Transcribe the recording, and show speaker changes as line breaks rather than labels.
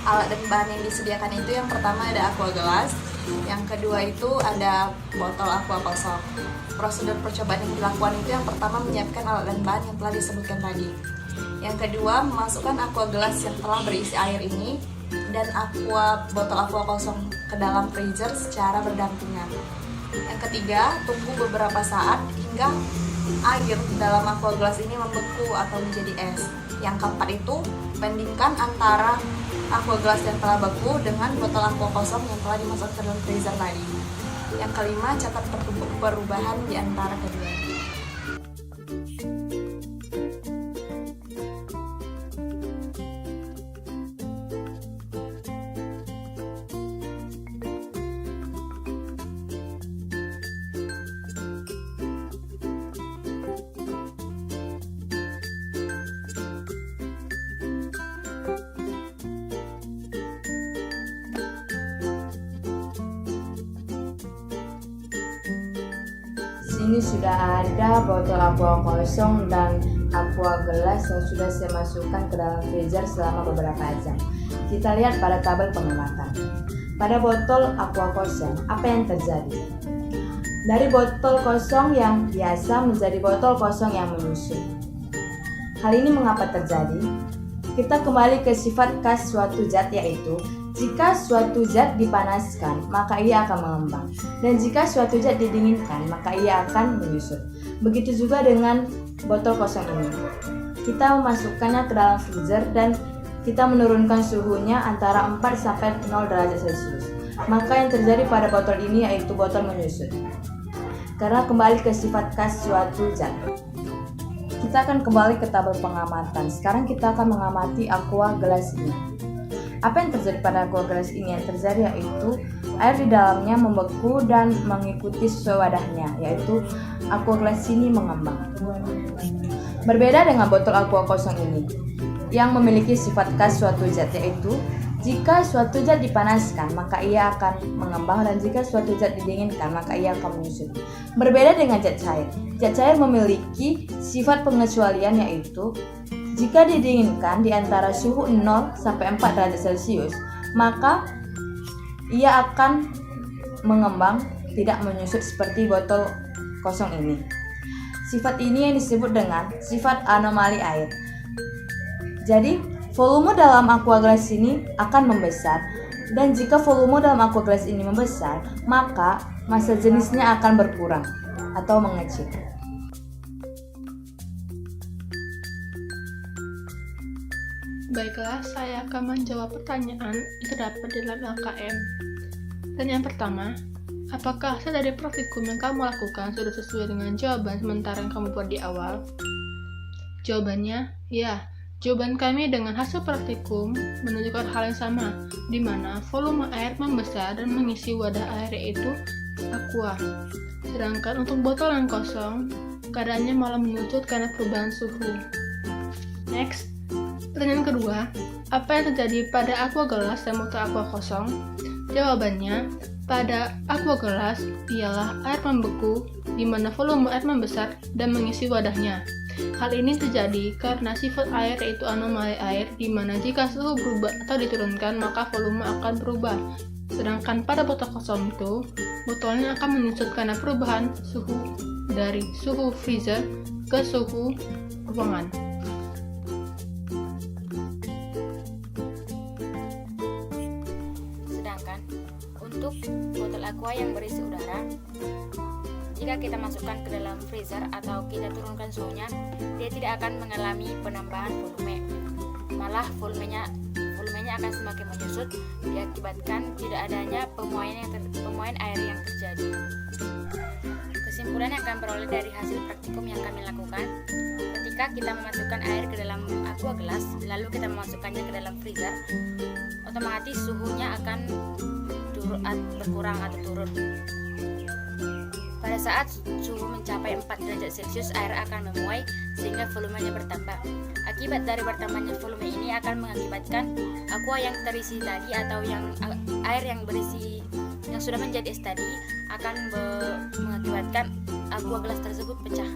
Alat dan bahan yang disediakan itu yang pertama ada aqua gelas, yang kedua itu ada botol aqua kosong. Prosedur percobaan yang dilakukan itu yang pertama menyiapkan alat dan bahan yang telah disebutkan tadi. Yang kedua, memasukkan aqua gelas yang telah berisi air ini dan botol aqua kosong ke dalam freezer secara berdampingan. Yang ketiga, tunggu beberapa saat hingga air dalam aqua gelas ini membeku atau menjadi es. Yang keempat itu, bandingkan antara aqua gelas yang telah beku dengan botol aqua kosong yang telah dimasukkan ke dalam freezer tadi. Yang kelima, catat perubahan di antara keduanya.
Sini sudah ada botol aqua kosong dan aqua gelas yang sudah saya masukkan ke dalam freezer selama beberapa jam. Kita lihat pada tabel pengamatan. Pada botol aqua kosong, apa yang terjadi? Dari botol kosong yang biasa menjadi botol kosong yang menyusut. Hal ini mengapa terjadi? Kita kembali ke sifat khas suatu zat, yaitu jika suatu zat dipanaskan, maka ia akan mengembang. Dan jika suatu zat didinginkan, maka ia akan menyusut. Begitu juga dengan botol kosong ini. Kita memasukkannya ke dalam freezer dan kita menurunkan suhunya antara 4 sampai 0 derajat Celcius. Maka yang terjadi pada botol ini yaitu botol menyusut. Karena kembali ke sifat khas suatu zat. Kita akan kembali ke tabel pengamatan. Sekarang kita akan mengamati aqua gelas ini. Apa yang terjadi pada aqua gelas ini? Yang terjadi yaitu air di dalamnya membeku dan mengikuti sesuai wadahnya, yaitu aqua gelas ini mengembang. Berbeda dengan botol aqua kosong ini, yang memiliki sifat khas suatu zat, yaitu jika suatu zat dipanaskan, maka ia akan mengembang, dan jika suatu zat didinginkan, maka ia akan menyusut. Berbeda dengan zat cair. Zat cair memiliki sifat pengecualian, yaitu jika didinginkan di antara suhu 0 sampai 4 derajat Celcius, maka ia akan mengembang, tidak menyusut seperti botol kosong ini. Sifat ini yang disebut dengan sifat anomali air. Jadi, volume dalam aqua gelas ini akan membesar, dan jika volume dalam aqua gelas ini membesar, maka massa jenisnya akan berkurang atau mengecil.
Baiklah, saya akan menjawab pertanyaan yang terdapat di dalam LKM. Dan yang pertama, apakah hasil dari praktikum yang kamu lakukan sudah sesuai dengan jawaban sementara yang kamu buat di awal? Jawabannya, ya. Jawaban kami dengan hasil praktikum menunjukkan hal yang sama, di mana volume air membesar dan mengisi wadah air, yaitu aqua. Sedangkan untuk botol yang kosong, keadaannya malah menyusut karena perubahan suhu. Next. Pertanyaan kedua, apa yang terjadi pada aqua gelas dan botol aqua kosong? Jawabannya, pada aqua gelas ialah air membeku, di mana volume air membesar dan mengisi wadahnya. Hal ini terjadi karena sifat air yaitu anomali air, di mana jika suhu berubah atau diturunkan, maka volume akan berubah. Sedangkan pada botol kosong itu, botolnya akan menyusut karena perubahan suhu dari suhu freezer ke suhu ruangan.
Untuk botol aqua yang berisi udara, jika kita masukkan ke dalam freezer atau kita turunkan suhunya, dia tidak akan mengalami penambahan volume. Malah volumenya akan semakin menyusut, diakibatkan tidak adanya pemuaian air yang terjadi. Kesimpulan yang kami peroleh dari hasil praktikum yang kami lakukan, ketika kita memasukkan air ke dalam aqua gelas, lalu kita memasukkannya ke dalam freezer, otomatis suhunya akan berkurang atau turun. Pada saat suhu mencapai 4 derajat Celcius, air akan memuai sehingga volumenya bertambah. Akibat dari bertambahnya volume ini akan mengakibatkan aqua yang terisi tadi atau air yang berisi yang sudah menjadi es tadi akan mengakibatkan aqua gelas tersebut pecah.